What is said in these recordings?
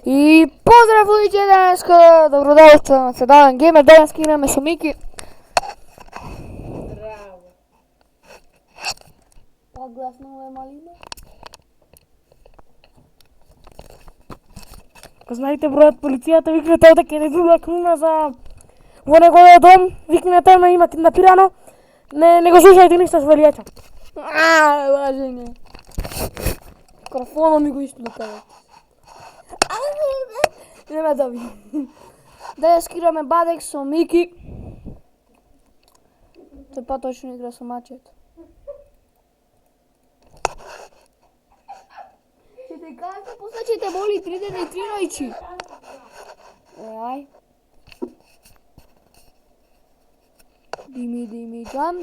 I pozdravujte dneska, dobrodajte, se Dan Gamer, danas igrame sa Miki. Bravo. Poglasno ove maline. Ако знаете броят полицията, викнете да ке не друга книна за во неговиот дом, викнете ме има киднапирано. Не го слушајте ништо што велијача. Лаже не. Микрофоном ми го исплутава. Нема да ви. Danas igrаме Badek со Мики. Тој поточно игра со Мачет. Ćete kazati, poslaćete boli 33 noći. Aj. Dimi jam.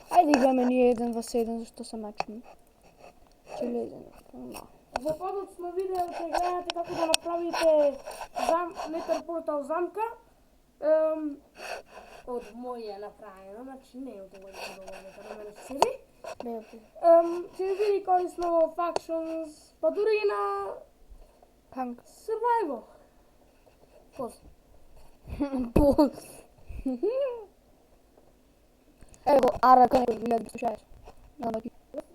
Ajde igrame nije 1v7, zašto sam mačni. Čelezan. Во подот смо видео че гледате како да направите метар портал замка. Од моја направено, значи не од овој доволно, да мене седи. Ќе ви биде корисно во Factions, па дури и на Punk. Survival. Pol. Evo, Ara, ko nekog gleda, slušaješ.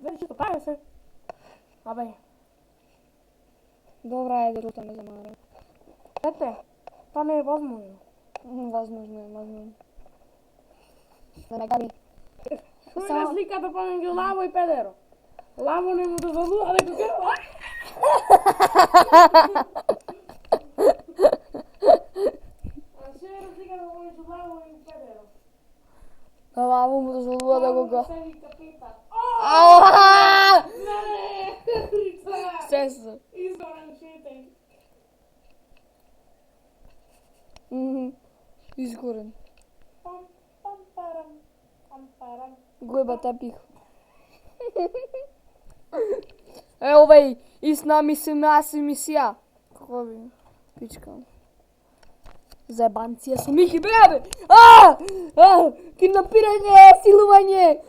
Вели што прави се. Абе, Dobra, ajde, ruta me zamara. ете, тоа не е возможно. Возможно. Да ме габи. Што е разликата помеѓу лаво и педеро? Лаво не му дозволува да го грба. А што е разликата помеѓу лаво и педеро? Лаво му дозволува да го га. Се вика Петар. Аааа! Не, Рица! Сеса. Изгорен шетај. Изгорен. Пам, пам, парам, пам, парам. Глеба тапих. Овај, и с нами се мисија. Како би? Пичка. Заебанција со Мики, бе! Киднапирање, силување!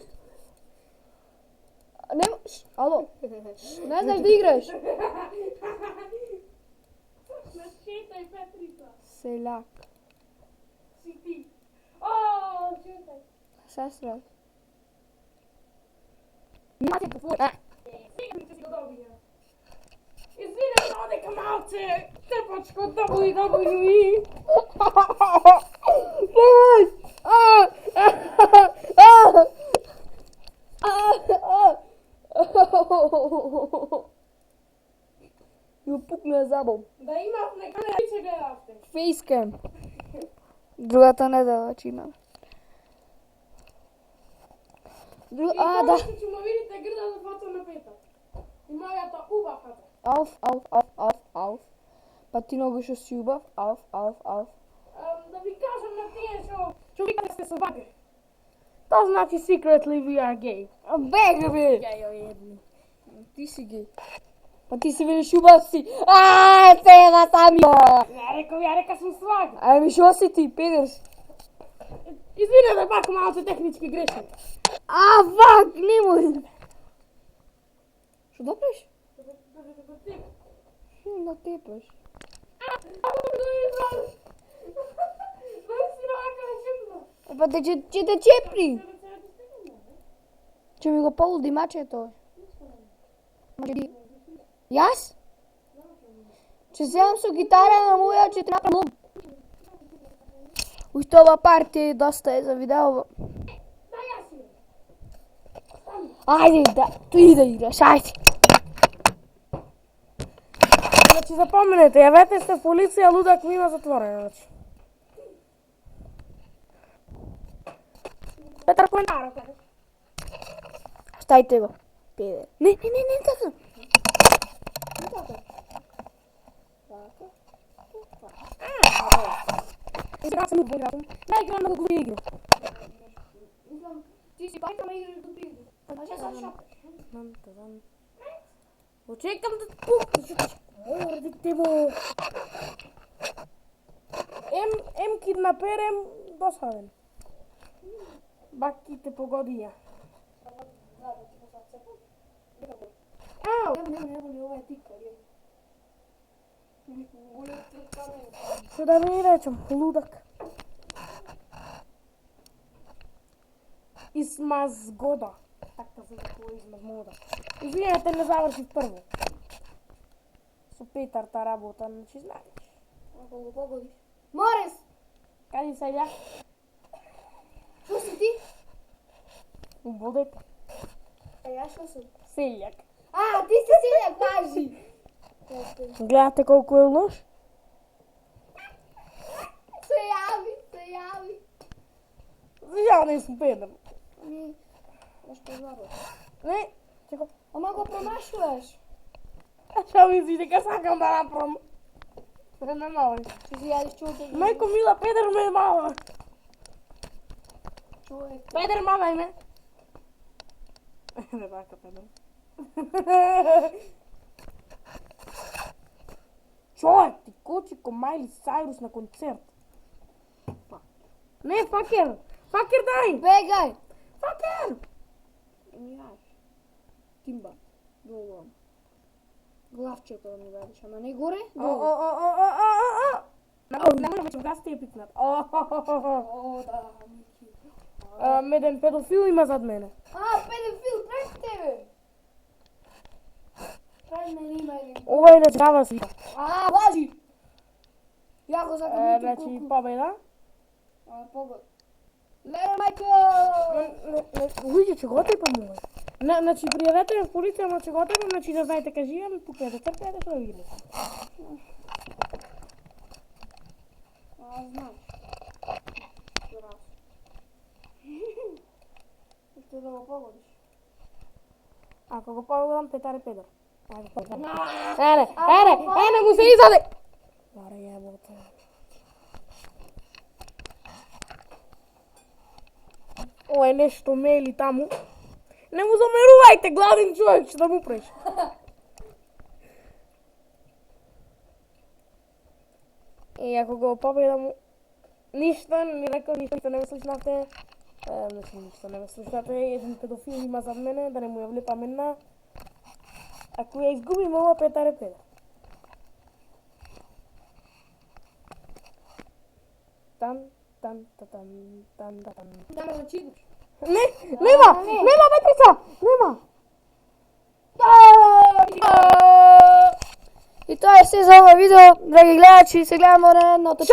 Ало, не знаеш да играш? Шетај, Петрица. Селак. Си ти. Шетај. Сестра. Сигурно си го добија. Извинете, одека малце, тепачко WWE. Ја пукна забол. Да имав нека не се гледавте. Фейскам. Другата недела ќе имам. И Да. тоа што ќе ме видите грдата фата на Петар. И мојата уба фата. Ауф. Па ти многу што си убав. Ауф. Да ви кажам на тие што викате сте со баби. Тоа значи secretly we are gay. Бега бе! Ја ја едни. Ти си гей. Па ти си велиш убав си. Тева сами. Ја река сум сваг. Ами шо си ти, педерс? Извинете, пак малце технички грешни. Фак, немој. Што да правиш? Да тепаш. Па те ќе те чепри. Ќе ми го полуди мачето. Јас? Ќе земам со гитара на моја, ќе ти направам лом. Уште ова партија доста е за видео. Ајде, да, ти да играш, ајде. Значи запомнете, јавете сте в полиција, лудак ми има затворено, значи. Петар коментара, кажеш. Стајте го. Педе. Не, така. Сега съм отборявам. Не играм много добри игри. Ти си пайка ме играш добри игри. Очекам да пукнеш. Мордите му. Ем киднаперем досаден. Баки те погодија. Ау! Не боли, ова je tikar, je. Što da mi rečem, ludak. Ismaz goda. Така se tako izmaz moda. Извинете, не завърших първо. Со Петър та работа, значи знаеш. Ако го погодиш. Морес! Къде седя? Що си ти? У водата. Аз що съм? Селяк. А, ти си синяк, важи! Гледате колко е лош? Се яви. Я не съм Петър. Ами, още знаме. Не, чекай. Ама го промашваш. Ще ми си така сакам да направам. Не мога. Ще си ядеш чулата. Майко мила, Петър ме мама. Човек. Петър мамай ме. Не бака Петър. Човек, ти кочи ко Майли Сайрус на концерт. Не, факер! Факер дай! Бегай! Факер! Ми даш. Кимба. Долу. Главчето да ми дадеш, ама не горе? Долу. Не може вече газ ти е пикнат. О, да, Мики. Меден педофил има зад мене. Педофил, пред тебе! Пред мен има един. Ова е държава си. Лажи! Я го закам Значи победа. Погод. Леле, майко! Луѓе, че го тепам мой. Значи пријавете ме в полиција, ама че го тепам, значи да знаете кажи, ами покажете црквата што видите. Знам. Раз. Ще да го погодиш. Ако го погодам, Петар е педор. Ене, му се изаде! Маре јабота. Ова е нешто мели таму. Не му замерувајте, гладен човек, што да му преш. И ако го победам, ништо, ми рекол, ништо не ме слушнате. Значи, ништо не ме слушнате. Един педофил има зад мене, да не му ја влепа мене. Ако ја изгубим ова, Петар е педор. Тан, тан. Да ме начидиш. Нема, Петрица, нема. И това е все за това видео, драги гледачи, се гледаме на едното.